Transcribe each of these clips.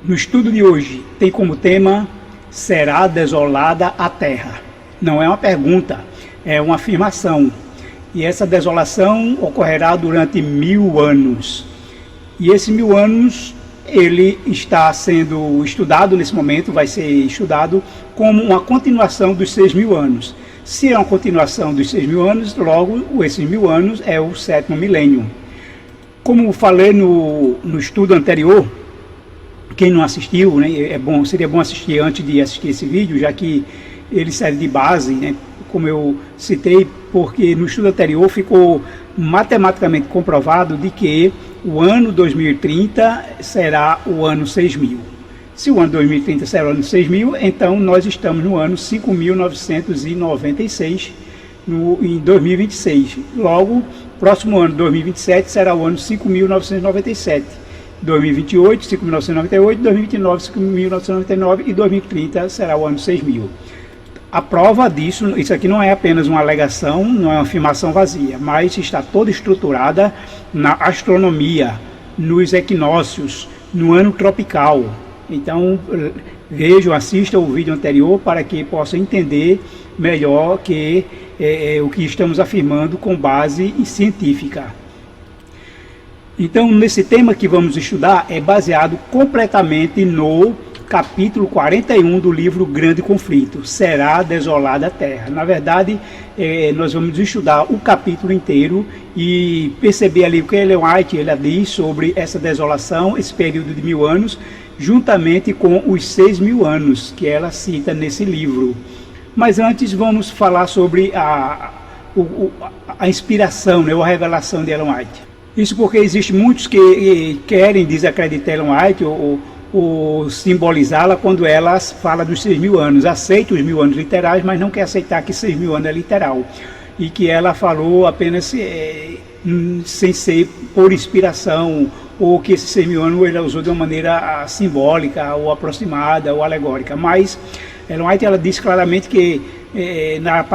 No estudo de hoje tem como tema: será desolada a terra? Não é uma pergunta, é uma afirmação. E essa desolação ocorrerá durante 1000 anos. E esses 1000 anos, ele está sendo estudado nesse momento, vai ser estudado como uma continuação dos 6000 anos. Se é uma continuação dos 6000 anos, logo esses 1000 anos é o 7º milênio. Como falei no estudo anterior, quem não assistiu, né, seria bom assistir antes de assistir esse vídeo, já que ele serve de base, né, como eu citei, porque no estudo anterior ficou matematicamente comprovado de que o ano 2030 será o ano 6000. Se o ano 2030 será o ano 6000, então nós estamos no ano 5996, em 2026. Logo, próximo ano, 2027, será o ano 5997. 2028, 5.998, 2029, 5.999 e 2030 será o ano 6.000. A prova disso, isso aqui não é apenas uma alegação, não é uma afirmação vazia, mas está toda estruturada na astronomia, nos equinócios, no ano tropical. Então, vejam, assistam o vídeo anterior para que possam entender melhor que o que estamos afirmando com base científica. Então, nesse tema que vamos estudar é baseado completamente no capítulo 41 do livro Grande Conflito, Será Desolada a Terra. Na verdade, nós vamos estudar o capítulo inteiro e perceber ali o que Ellen White ela diz sobre essa desolação, esse período de 1000 anos, juntamente com os 6000 anos que ela cita nesse livro. Mas antes vamos falar sobre a inspiração, né, ou a revelação de Ellen White. Isso porque existem muitos que querem desacreditar Ellen White ou simbolizá-la quando ela fala dos 6000 anos. Aceita os 1000 anos literais, mas não quer aceitar que 6000 anos é literal. E que ela falou apenas sem ser por inspiração, ou que esses 6000 anos ela usou de uma maneira simbólica, ou aproximada, ou alegórica. Mas Ellen White ela diz claramente que, nas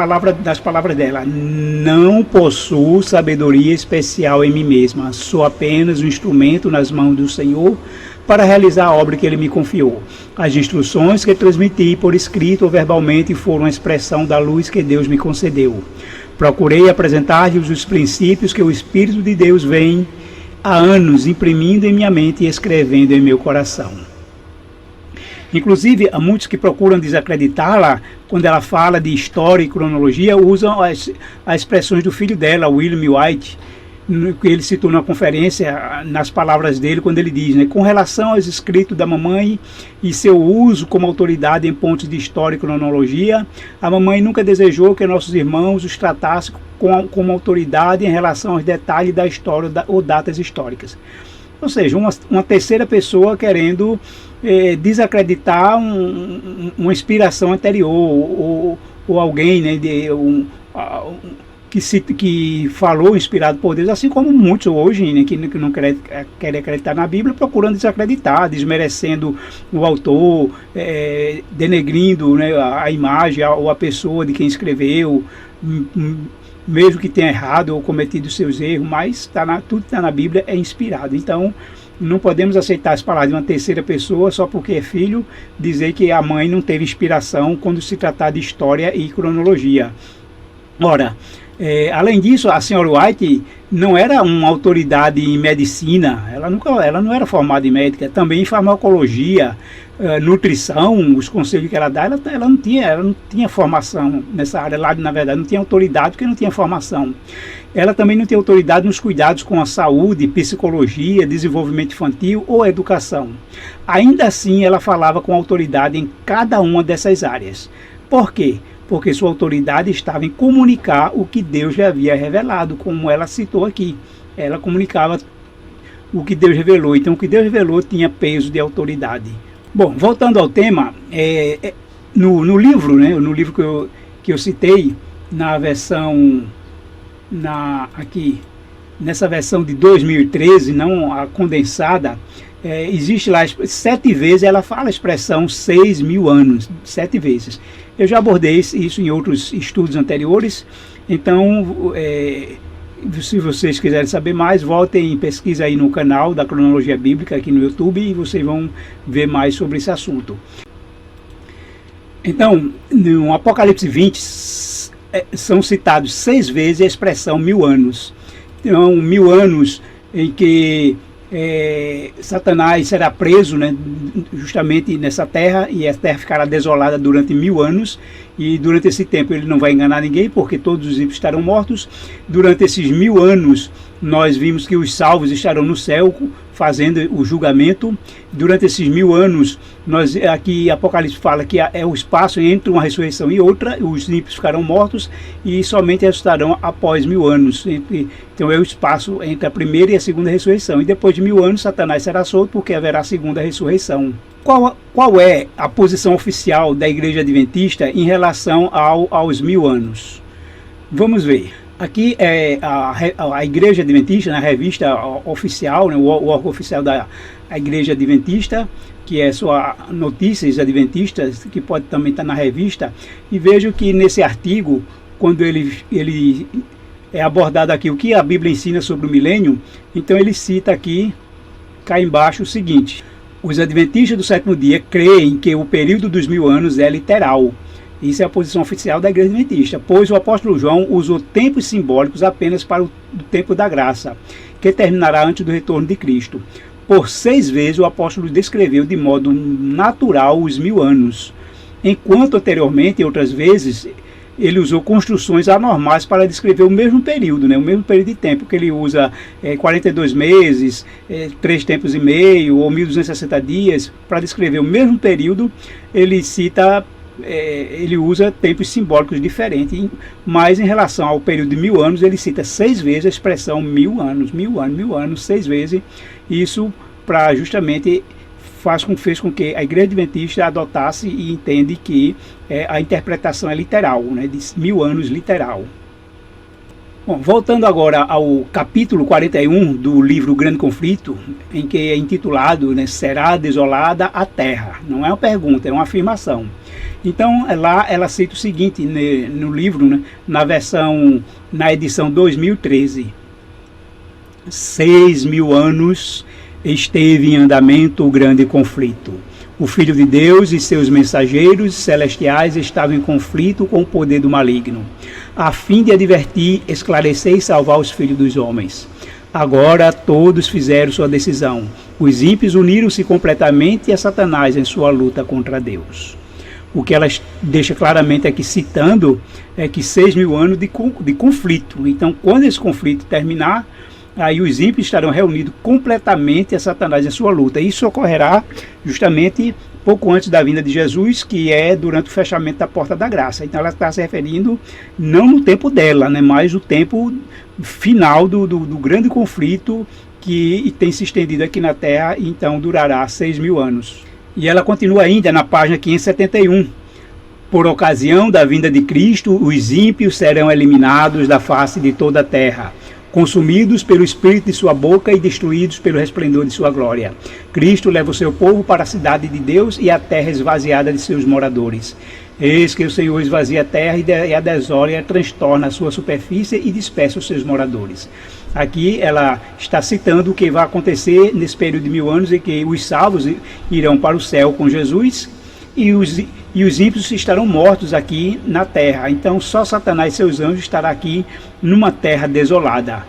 palavras dela, não possuo sabedoria especial em mim mesma, sou apenas um instrumento nas mãos do Senhor para realizar a obra que Ele me confiou. As instruções que transmiti por escrito ou verbalmente foram a expressão da luz que Deus me concedeu. Procurei apresentar-lhes os princípios que o Espírito de Deus vem há anos imprimindo em minha mente e escrevendo em meu coração. Inclusive, há muitos que procuram desacreditá-la quando ela fala de história e cronologia, usam as expressões do filho dela, William White, que ele citou na conferência, nas palavras dele, quando ele diz, né, com relação aos escritos da mamãe e seu uso como autoridade em pontos de história e cronologia, a mamãe nunca desejou que nossos irmãos os tratassem como autoridade em relação aos detalhes da história ou datas históricas. Ou seja, uma terceira pessoa querendo desacreditar uma inspiração anterior, ou alguém, né, que falou inspirado por Deus, assim como muitos hoje, né, que não querem acreditar na Bíblia, procurando desacreditar, desmerecendo o autor, denegrindo, né, a imagem ou a pessoa de quem escreveu, mesmo que tenha errado ou cometido seus erros, mas tudo que está na Bíblia é inspirado. Então, não podemos aceitar as palavras de uma terceira pessoa só porque é filho, dizer que a mãe não teve inspiração quando se tratar de história e cronologia. Ora, além disso, a senhora White não era uma autoridade em medicina, ela não era formada em médica, também em farmacologia, nutrição, os conselhos que ela dá, ela não tinha formação nessa área lá, na verdade, não tinha autoridade porque não tinha formação. Ela também não tem autoridade nos cuidados com a saúde, psicologia, desenvolvimento infantil ou educação. Ainda assim, ela falava com autoridade em cada uma dessas áreas. Por quê? Porque sua autoridade estava em comunicar o que Deus lhe havia revelado, como ela citou aqui. Ela comunicava o que Deus revelou, então o que Deus revelou tinha peso de autoridade. Bom, voltando ao tema, no livro, né, no livro que eu citei, na versão, nessa versão de 2013, não a condensada, existe lá 7 vezes, ela fala a expressão 6000 anos, 7 vezes. Eu já abordei isso em outros estudos anteriores, então Se vocês quiserem saber mais, voltem e pesquisem aí no canal da Cronologia Bíblica aqui no YouTube e vocês vão ver mais sobre esse assunto. Então, no Apocalipse 20, são citados 6 vezes a expressão 1000 anos. Então, 1000 anos em que Satanás será preso, né, justamente nessa terra, e a terra ficará desolada durante 1000 anos, e durante esse tempo ele não vai enganar ninguém, porque todos os ímpios estarão mortos. Durante esses 1000 anos nós vimos que os salvos estarão no céu fazendo o julgamento. Durante esses 1000 anos, aqui Apocalipse fala que é o espaço entre uma ressurreição e outra, os ímpios ficarão mortos e somente ressuscitarão após 1000 anos. Então é o espaço entre a primeira e a segunda ressurreição. E depois de 1000 anos, Satanás será solto, porque haverá a segunda ressurreição. Qual é a posição oficial da Igreja Adventista em relação aos 1000 anos? Vamos ver. Aqui é a Igreja Adventista, na revista oficial, né, o órgão oficial da Igreja Adventista, que é sua Notícias Adventistas, que pode também estar na revista, e vejo que nesse artigo, quando ele é abordado aqui o que a Bíblia ensina sobre o milênio, então ele cita aqui, cá embaixo, o seguinte: os adventistas do sétimo dia creem que o período dos 1000 anos é literal. Isso é a posição oficial da Igreja Adventista, pois o apóstolo João usou tempos simbólicos apenas para o tempo da graça, que terminará antes do retorno de Cristo. Por 6 vezes o apóstolo descreveu de modo natural os 1000 anos, enquanto anteriormente, outras vezes, ele usou construções anormais para descrever o mesmo período, né? O mesmo período de tempo, que ele usa 42 meses, 3 tempos e meio, ou 1260 dias, para descrever o mesmo período. Ele usa tempos simbólicos diferentes, mas em relação ao período de 1000 anos, ele cita 6 vezes a expressão 1000 anos, 1000 anos, 6 vezes. Isso para justamente fez com que a Igreja Adventista adotasse e entende que a interpretação é literal, né, de 1000 anos literal. Bom, voltando agora ao capítulo 41 do livro Grande Conflito, em que é intitulado, né, Será desolada a terra? Não é uma pergunta, é uma afirmação. Então, lá ela cita o seguinte, no livro, né, na edição 2013. 6.000 anos esteve em andamento o grande conflito. O Filho de Deus e seus mensageiros celestiais estavam em conflito com o poder do maligno, a fim de advertir, esclarecer e salvar os filhos dos homens. Agora todos fizeram sua decisão. Os ímpios uniram-se completamente a Satanás em sua luta contra Deus. O que ela deixa claramente aqui citando é que 6.000 anos de conflito. Então, quando esse conflito terminar, aí os ímpios estarão reunidos completamente a Satanás em sua luta. Isso ocorrerá justamente pouco antes da vinda de Jesus, que é durante o fechamento da porta da graça. Então ela está se referindo não no tempo dela, né, mas no tempo final do grande conflito que tem se estendido aqui na Terra, e então durará 6.000 anos. E ela continua ainda na página 571. Por ocasião da vinda de Cristo, os ímpios serão eliminados da face de toda a terra, consumidos pelo espírito de sua boca e destruídos pelo resplendor de sua glória. Cristo leva o seu povo para a cidade de Deus e a terra esvaziada de seus moradores. Eis que o Senhor esvazia a terra e a desola, e a transtorna a sua superfície e dispersa os seus moradores. Aqui ela está citando o que vai acontecer nesse período de 1000 anos, em que os salvos irão para o céu com Jesus e os ímpios estarão mortos aqui na terra. Então só Satanás e seus anjos estarão aqui numa terra desolada.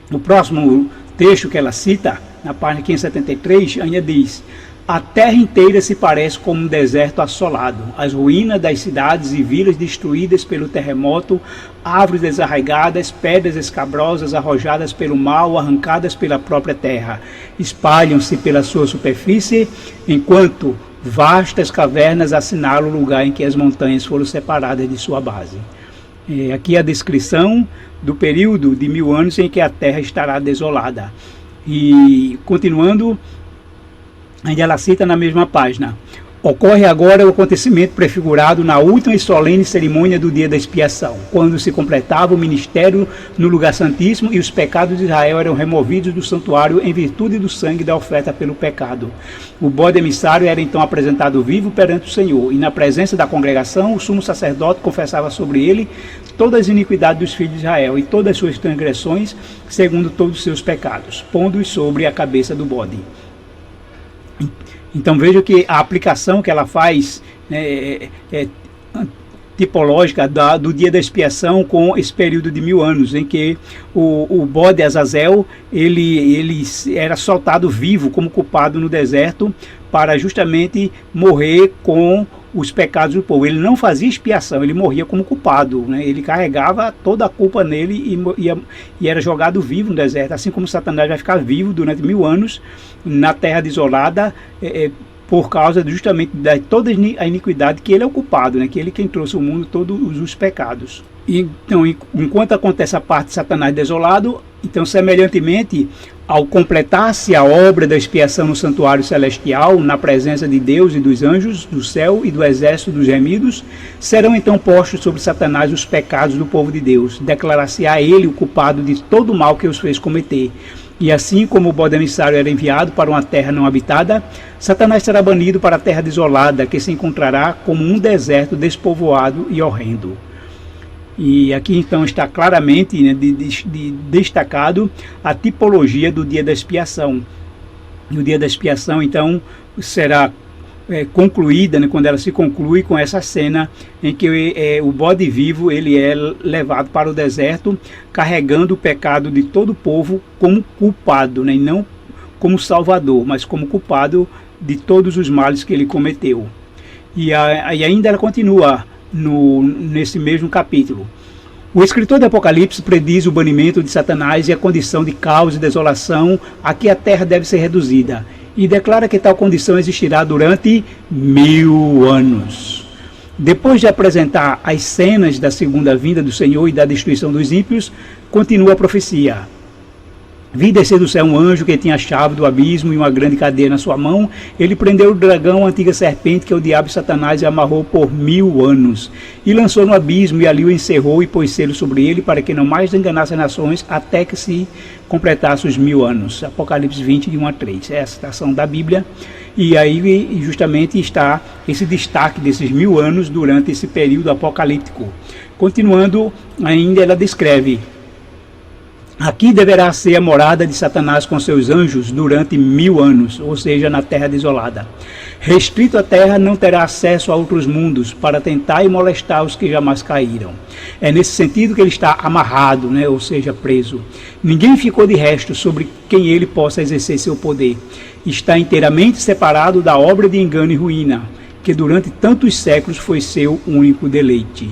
No próximo texto que ela cita, na página 573, ainda diz: a terra inteira se parece como um deserto assolado, as ruínas das cidades e vilas destruídas pelo terremoto, árvores desarraigadas, pedras escabrosas arrojadas pelo mal, arrancadas pela própria terra, espalham-se pela sua superfície, enquanto vastas cavernas assinalam o lugar em que as montanhas foram separadas de sua base. Aqui a descrição do período de 1000 anos em que a terra estará desolada. E continuando, ainda ela cita na mesma página: ocorre agora o acontecimento prefigurado na última e solene cerimônia do dia da expiação, quando se completava o ministério no lugar santíssimo e os pecados de Israel eram removidos do santuário em virtude do sangue da oferta pelo pecado. O bode emissário era então apresentado vivo perante o Senhor, e na presença da congregação o sumo sacerdote confessava sobre ele todas as iniquidades dos filhos de Israel e todas as suas transgressões, segundo todos os seus pecados, pondo-os sobre a cabeça do bode. Então veja que a aplicação que ela faz, né, é tipológica do dia da expiação com esse período de 1000 anos, em que o bode Azazel, ele era soltado vivo como culpado no deserto para justamente morrer com os pecados do povo. Ele não fazia expiação, ele morria como culpado, né? Ele carregava toda a culpa nele e era jogado vivo no deserto, assim como Satanás vai ficar vivo durante 1000 anos na terra desolada, por causa justamente de toda a iniquidade que ele é o culpado, né? Que ele quem trouxe ao mundo todos os pecados. Então, enquanto acontece a parte de Satanás desolado, então semelhantemente, ao completar-se a obra da expiação no santuário celestial, na presença de Deus e dos anjos do céu e do exército dos remidos, serão então postos sobre Satanás os pecados do povo de Deus, declarar-se-á ele o culpado de todo o mal que os fez cometer. E assim como o bode emissário era enviado para uma terra não habitada, Satanás será banido para a terra desolada, que se encontrará como um deserto despovoado e horrendo. E aqui então está claramente, né, destacado a tipologia do dia da expiação. E o dia da expiação então será concluída, né, quando ela se conclui com essa cena em que o bode vivo ele é levado para o deserto carregando o pecado de todo o povo como culpado, né, e não como salvador, mas como culpado de todos os males que ele cometeu. E ainda ela continua nesse mesmo capítulo. O escritor do Apocalipse prediz o banimento de Satanás e a condição de caos e desolação a que a terra deve ser reduzida, e declara que tal condição existirá durante 1000 anos. Depois de apresentar as cenas da segunda vinda do Senhor e da destruição dos ímpios, continua a profecia. Vi descer do céu um anjo que tinha a chave do abismo e uma grande cadeia na sua mão. Ele prendeu o dragão, a antiga serpente, que é o diabo e Satanás, e amarrou por 1000 anos. E lançou no abismo, e ali o encerrou e pôs selo sobre ele, para que não mais enganasse as nações, até que se completasse os 1000 anos. Apocalipse 20, de 1 a 3. É a citação da Bíblia. E aí justamente está esse destaque desses 1000 anos durante esse período apocalíptico. Continuando, ainda ela descreve: aqui deverá ser a morada de Satanás com seus anjos durante 1000 anos, ou seja, na terra desolada. Restrito à terra, não terá acesso a outros mundos para tentar e molestar os que jamais caíram. É nesse sentido que ele está amarrado, né, ou seja, preso. Ninguém ficou de resto sobre quem ele possa exercer seu poder. Está inteiramente separado da obra de engano e ruína, que durante tantos séculos foi seu único deleite.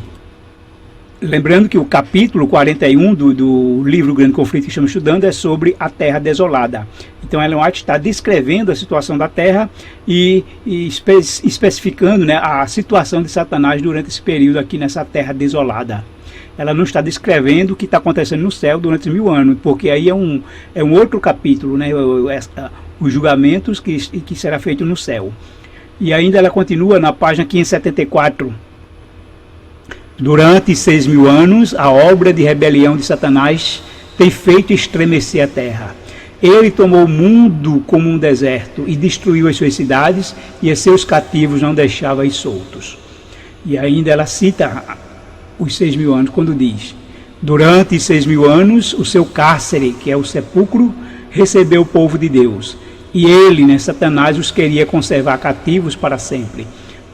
Lembrando que o capítulo 41 do livro Grande Conflito que estamos estudando é sobre a Terra Desolada. Então Ellen White está descrevendo a situação da Terra e especificando, né, a situação de Satanás durante esse período aqui nessa Terra Desolada. Ela não está descrevendo o que está acontecendo no céu durante 1000 anos, porque aí é um outro capítulo, né, os julgamentos que será feito no céu. E ainda ela continua na página 574. Durante 6000 anos, a obra de rebelião de Satanás tem feito estremecer a terra. Ele tomou o mundo como um deserto e destruiu as suas cidades, e a seus cativos não deixava ir soltos. E ainda ela cita os 6000 anos, quando diz: durante 6000 anos, o seu cárcere, que é o sepulcro, recebeu o povo de Deus. E ele, né, Satanás, os queria conservar cativos para sempre.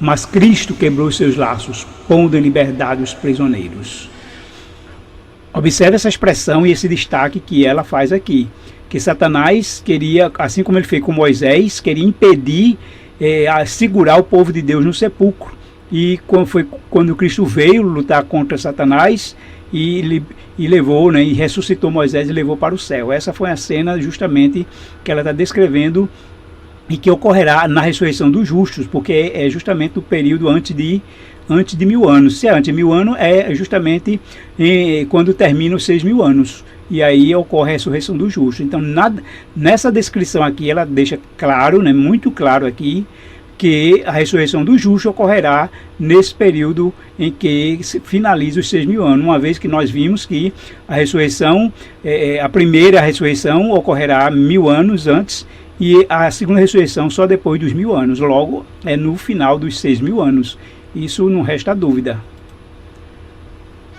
Mas Cristo quebrou os seus laços, pondo em liberdade os prisioneiros. Observe essa expressão e esse destaque que ela faz aqui. Que Satanás queria, assim como ele fez com Moisés, queria impedir, segurar o povo de Deus no sepulcro. E foi quando Cristo veio lutar contra Satanás e levou, né, e ressuscitou Moisés e levou para o céu. Essa foi a cena justamente que ela está descrevendo e que ocorrerá na ressurreição dos justos, porque é justamente o período antes de 1000 anos. Se é antes de 1000 anos, é justamente quando termina os 6000 anos. E aí ocorre a ressurreição dos justos. Então, nessa descrição aqui, ela deixa claro, né, muito claro aqui, que a ressurreição dos justos ocorrerá nesse período em que se finaliza os 6000 anos, uma vez que nós vimos que a ressurreição, a primeira ressurreição ocorrerá 1000 anos antes, e a segunda ressurreição só depois dos 1000 anos, logo é no final dos 6000 anos. Isso não resta dúvida.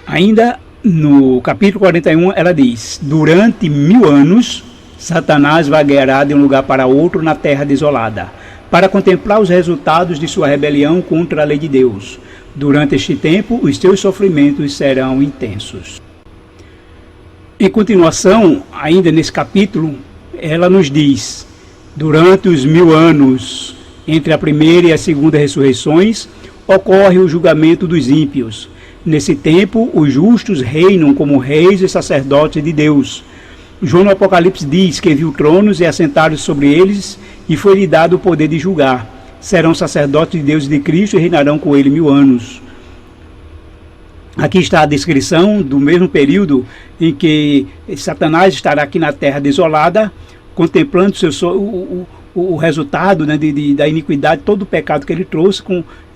Ainda no capítulo 41 ela diz: durante 1000 anos Satanás vagueará de um lugar para outro na terra desolada, para contemplar os resultados de sua rebelião contra a lei de Deus. Durante este tempo, os seus sofrimentos serão intensos. Em continuação, ainda nesse capítulo, ela nos diz: durante os 1000 anos, entre a primeira e a segunda ressurreições, ocorre o julgamento dos ímpios. Nesse tempo, os justos reinam como reis e sacerdotes de Deus. João no Apocalipse diz que viu tronos e assentados sobre eles, e foi-lhe dado o poder de julgar. Serão sacerdotes de Deus e de Cristo e reinarão com ele 1000 anos. Aqui está a descrição do mesmo período em que Satanás estará aqui na terra desolada, contemplando o resultado, né, da iniquidade, todo o pecado que ele trouxe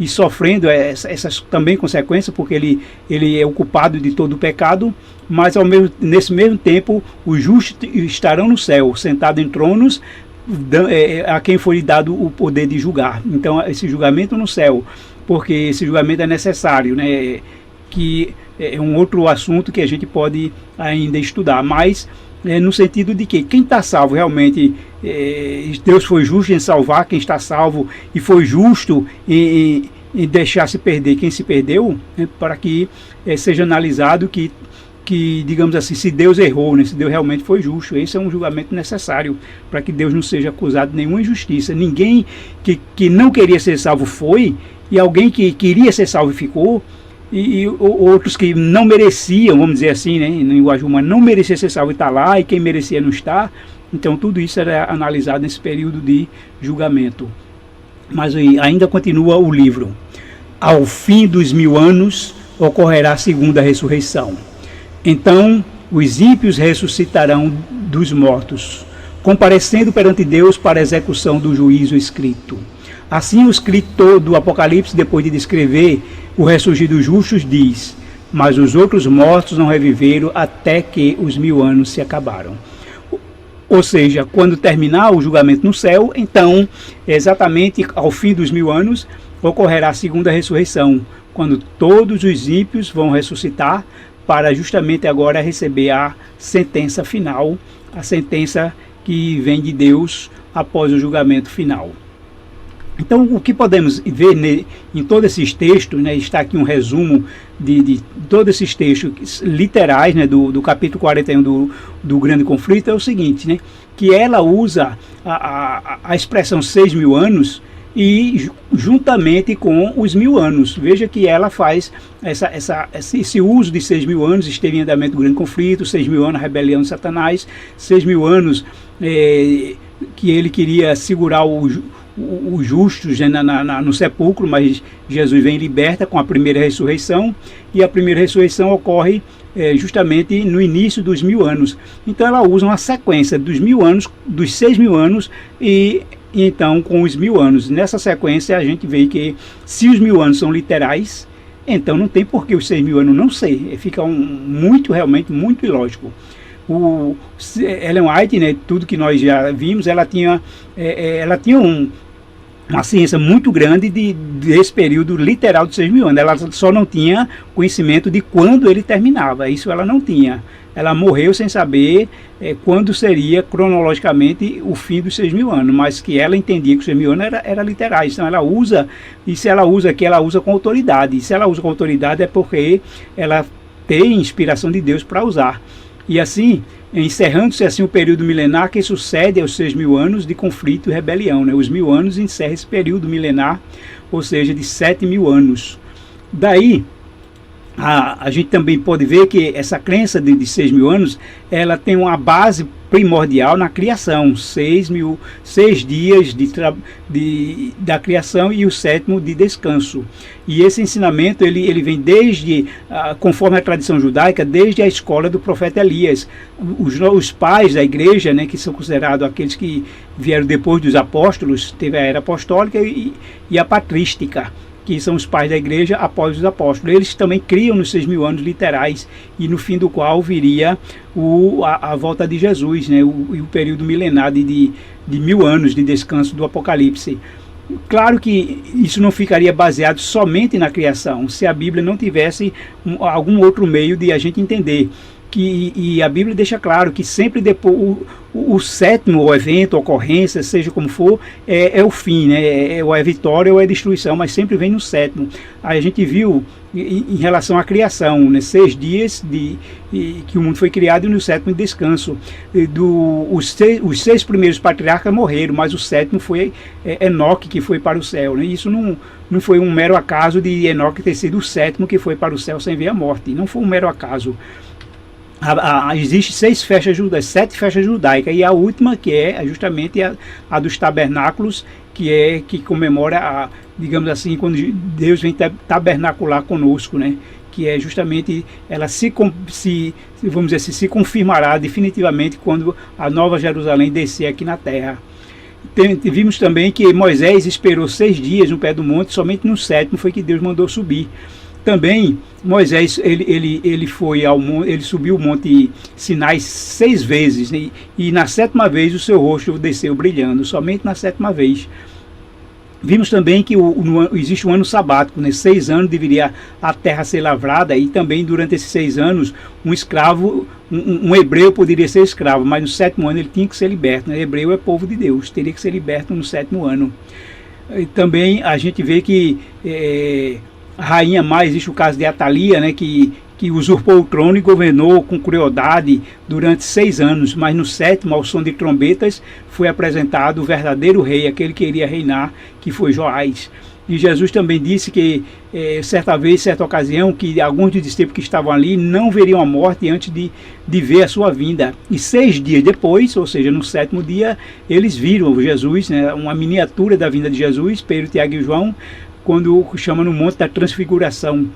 e sofrendo essas também consequências, porque ele é o culpado de todo o pecado, mas nesse mesmo tempo os justos estarão no céu, sentados em tronos, a quem foi dado o poder de julgar. Então esse julgamento no céu, porque esse julgamento é necessário, né, que é um outro assunto que a gente pode ainda estudar, mas no sentido de que quem está salvo realmente, Deus foi justo em salvar quem está salvo e foi justo em deixar se perder quem se perdeu, né, para que seja analisado que, digamos assim, se Deus errou, né, se Deus realmente foi justo. Esse é um julgamento necessário para que Deus não seja acusado de nenhuma injustiça. Ninguém que não queria ser salvo foi, e alguém que queria ser salvo ficou, e outros que não mereciam, vamos dizer assim, né, no linguagem humana, não merecia ser salvo e está lá, e quem merecia não está. Então tudo isso era analisado nesse período de julgamento. Mas ainda continua o livro. Ao fim dos 1000 anos ocorrerá a segunda ressurreição. Então os ímpios ressuscitarão dos mortos, comparecendo perante Deus para a execução do juízo escrito. Assim o escritor do Apocalipse, depois de descrever o ressurgir dos justos, diz: mas os outros mortos não reviveram até que os 1000 anos se acabaram. Ou seja, quando terminar o julgamento no céu, então, exatamente ao fim dos 1000 anos, ocorrerá a segunda ressurreição, quando todos os ímpios vão ressuscitar para justamente agora receber a sentença final, a sentença que vem de Deus após o julgamento final. Então, o que podemos ver em todos esses textos, né, está aqui um resumo de todos esses textos literais, né, do capítulo 41 do Grande Conflito, é o seguinte, né, que ela usa a expressão 6.000 anos e juntamente com os 1000 anos. Veja que ela faz esse uso de 6.000 anos, esteve em andamento do Grande Conflito, 6.000 anos a rebelião de Satanás, 6.000 anos que ele queria segurar os justos, né, no sepulcro, mas Jesus vem e liberta com a primeira ressurreição, e a primeira ressurreição ocorre justamente no início dos 1000 anos. Então ela usa uma sequência dos 1000 anos, dos 6.000 anos e então com os 1000 anos. Nessa sequência a gente vê que se os 1000 anos são literais, então não tem por que os 6.000 anos não ser. Fica realmente muito ilógico. Ellen White, né, tudo que nós já vimos, ela tinha uma ciência muito grande desse período literal de 6.000 anos. Ela só não tinha conhecimento de quando ele terminava. Isso ela não tinha. Ela morreu sem saber quando seria cronologicamente o fim dos 6.000 anos, mas que ela entendia que os 6.000 anos era literais. Então ela usa, e se ela usa aqui, ela usa com autoridade. E se ela usa com autoridade é porque ela tem inspiração de Deus para usar. E assim, encerrando-se assim o período milenar que sucede aos 6.000 anos de conflito e rebelião, né? Os 1000 anos encerra esse período milenar, ou seja, de 7.000 anos. Daí, a gente também pode ver que essa crença de 6.000 anos, ela tem uma base primordial na criação, 6 dias da criação e o 7º de descanso. E esse ensinamento ele vem desde, conforme a tradição judaica, desde a escola do profeta Elias. Os pais da igreja, né, que são considerados aqueles que vieram depois dos apóstolos, teve a era apostólica e a patrística, que são os pais da igreja após os apóstolos. Eles também criam nos 6.000 anos literais, e no fim do qual viria a volta de Jesus, né, o período milenar de 1000 anos de descanso do Apocalipse. Claro que isso não ficaria baseado somente na criação, se a Bíblia não tivesse algum outro meio de a gente entender. E a Bíblia deixa claro que sempre depois o sétimo evento, ocorrência, seja como for, é o fim, né? Ou é vitória ou é destruição, mas sempre vem no sétimo. Aí a gente viu em relação à criação, né? 6 dias que o mundo foi criado e no sétimo descanso. Os 6 primeiros patriarcas morreram, mas o sétimo foi Enoque, que foi para o céu, né? Isso não foi um mero acaso de Enoque ter sido o sétimo que foi para o céu sem ver a morte. Não foi um mero acaso. Existem 7 festas judaicas, e a última que é justamente a dos tabernáculos, que comemora, digamos assim, quando Deus vem tabernacular conosco, né? Que é justamente, ela vamos dizer assim, se confirmará definitivamente quando a Nova Jerusalém descer aqui na terra. Vimos também que Moisés esperou 6 dias no pé do monte, somente no sétimo foi que Deus mandou subir. Também Moisés ele subiu o monte Sinai 6 vezes, né? E na 7ª vez o seu rosto desceu brilhando, somente na 7ª vez. Vimos também que existe um ano sabático, né? 6 anos deveria a terra ser lavrada, e também durante esses 6 anos um escravo, um hebreu poderia ser escravo, mas no 7º ano ele tinha que ser liberto, né? Hebreu é povo de Deus, teria que ser liberto no 7º ano. E também a gente vê que a rainha má, existe o caso de Atalia, né, que usurpou o trono e governou com crueldade durante 6 anos, mas no 7º, ao som de trombetas, foi apresentado o verdadeiro rei, aquele que iria reinar, que foi Joás. E Jesus também disse que certa ocasião, que alguns dos discípulos que estavam ali não veriam a morte antes de ver a sua vinda. E 6 dias depois, ou seja, no 7º dia, eles viram Jesus, né, uma miniatura da vinda de Jesus, Pedro, Tiago e João, quando chama no Monte da Transfiguração.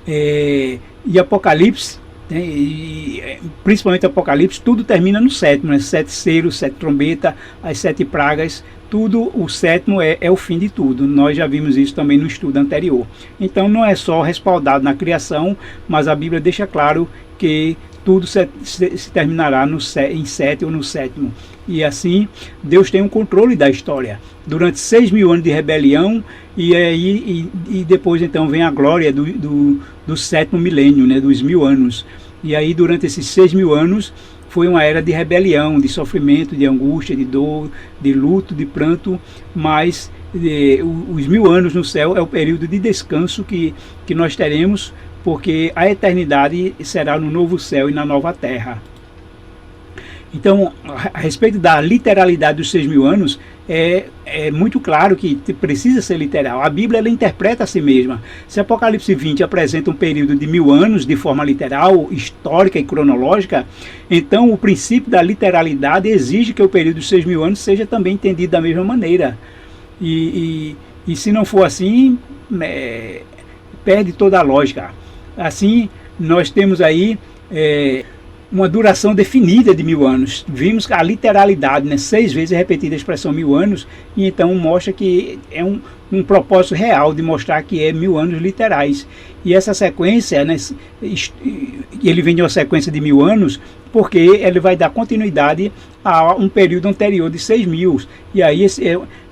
E Apocalipse, né, principalmente Apocalipse, tudo termina no 7º, né? 7 selos, 7 trombetas, as 7 pragas, tudo, o 7º é o fim de tudo. Nós já vimos isso também no estudo anterior. Então não é só respaldado na criação, mas a Bíblia deixa claro que tudo se terminará em 7 ou no 7º. E assim, Deus tem um controle da história. Durante 6.000 anos de rebelião, e depois então vem a glória do 7º milênio, né, dos 1000 anos. E aí durante esses 6.000 anos foi uma era de rebelião, de sofrimento, de angústia, de dor, de luto, de pranto, mas os 1000 anos no céu é o período de descanso que nós teremos, porque a eternidade será no novo céu e na nova terra. Então, a respeito da literalidade dos 6.000 anos, é muito claro que precisa ser literal. A Bíblia ela interpreta a si mesma. Se Apocalipse 20 apresenta um período de 1000 anos de forma literal, histórica e cronológica, então o princípio da literalidade exige que o período de 6.000 anos seja também entendido da mesma maneira. E se não for assim, perde toda a lógica. Assim, nós temos aí uma duração definida de 1000 anos. Vimos a literalidade, né? 6 vezes repetida a expressão 1000 anos, e então mostra que é um propósito real de mostrar que é 1000 anos literais. E essa sequência, né, ele vem de uma sequência de 1000 anos, porque ele vai dar continuidade a um período anterior de 6.000. E aí esse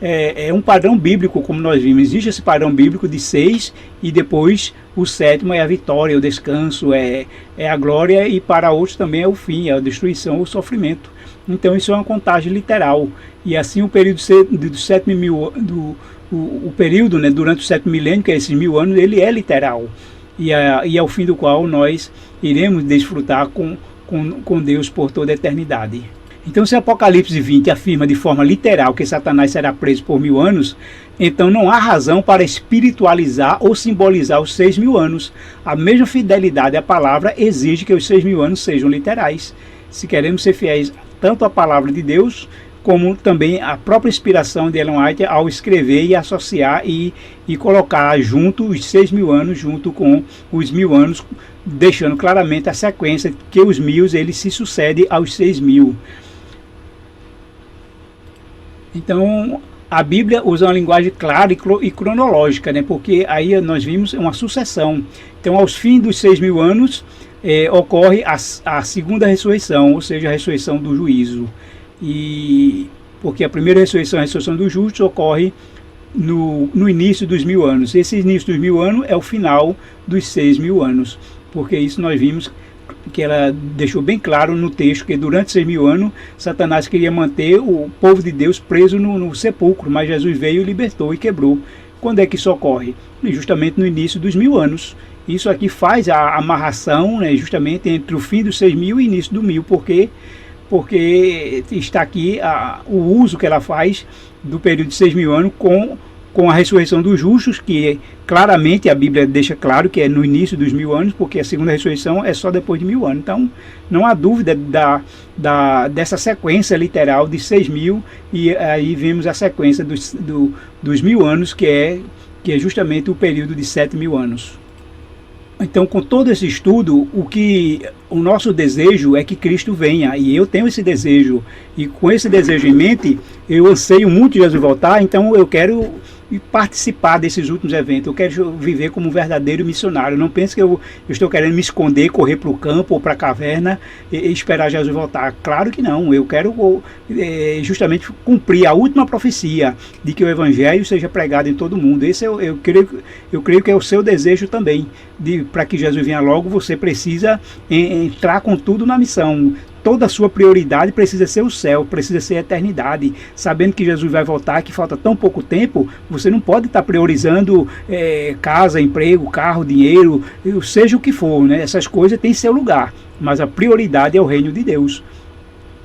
é um padrão bíblico, como nós vimos. Existe esse padrão bíblico de 6, e depois o 7º é a vitória, o descanso, é a glória, e para outros também é o fim, é a destruição, o sofrimento. Então isso é uma contagem literal. E assim o período dos 7.000, o período, né, durante o 7º milênio, que é esses 1000 anos, ele é literal. E é o fim do qual nós iremos desfrutar com Deus por toda a eternidade. Então, se Apocalipse 20 afirma de forma literal que Satanás será preso por 1000 anos, então não há razão para espiritualizar ou simbolizar os 6.000 anos. A mesma fidelidade à palavra exige que os 6.000 anos sejam literais. Se queremos ser fiéis tanto à palavra de Deus, como também a própria inspiração de Ellen White ao escrever e associar e colocar junto os 6.000 anos junto com os 1000 anos, deixando claramente a sequência que os 1000 eles se sucedem aos 6.000. Então a Bíblia usa uma linguagem clara e cronológica, né? Porque aí nós vimos uma sucessão. Então aos fins dos 6.000 anos ocorre a segunda ressurreição, ou seja, a ressurreição do juízo. E porque a primeira ressurreição, a ressurreição dos justos, ocorre no início dos 1000 anos. Esse início dos 1000 anos é o final dos 6000 anos, porque isso nós vimos que ela deixou bem claro no texto que durante 6000 anos Satanás queria manter o povo de Deus preso no sepulcro, mas Jesus veio, libertou e quebrou. Quando é que isso ocorre? Justamente no início dos 1000 anos. Isso aqui faz a amarração, né, justamente entre o fim dos 6000 e o início do 1000, porque está aqui o uso que ela faz do período de 6000 anos com a ressurreição dos justos, que claramente a Bíblia deixa claro que é no início dos 1000 anos, porque a segunda ressurreição é só depois de 1000 anos. Então, não há dúvida dessa sequência literal de 6000, e aí vemos a sequência dos 1000 anos, que é justamente o período de 7000 anos. Então, com todo esse estudo, o nosso desejo é que Cristo venha, e eu tenho esse desejo, e com esse desejo em mente, eu anseio muito Jesus voltar, então eu quero participar desses últimos eventos, eu quero viver como um verdadeiro missionário. Não pense que eu estou querendo me esconder, correr para o campo ou para a caverna e esperar Jesus voltar. Claro que não, eu quero justamente cumprir a última profecia de que o Evangelho seja pregado em todo mundo. Esse eu creio que é o seu desejo também, para que Jesus venha logo. Você precisa entrar com tudo na missão. Toda a sua prioridade precisa ser o céu, precisa ser a eternidade. Sabendo que Jesus vai voltar, que falta tão pouco tempo, você não pode estar priorizando casa, emprego, carro, dinheiro, seja o que for, né? Essas coisas têm seu lugar, mas a prioridade é o reino de Deus.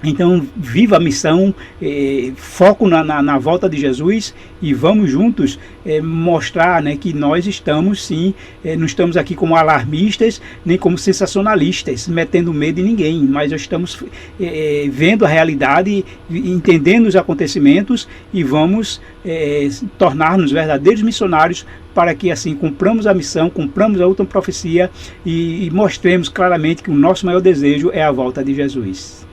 Então, viva a missão, foco na volta de Jesus, e vamos juntos mostrar, né, que nós estamos sim, não estamos aqui como alarmistas, nem como sensacionalistas, metendo medo em ninguém, mas nós estamos vendo a realidade, entendendo os acontecimentos, e vamos tornar-nos verdadeiros missionários, para que assim cumpramos a missão, cumpramos a última profecia e mostremos claramente que o nosso maior desejo é a volta de Jesus.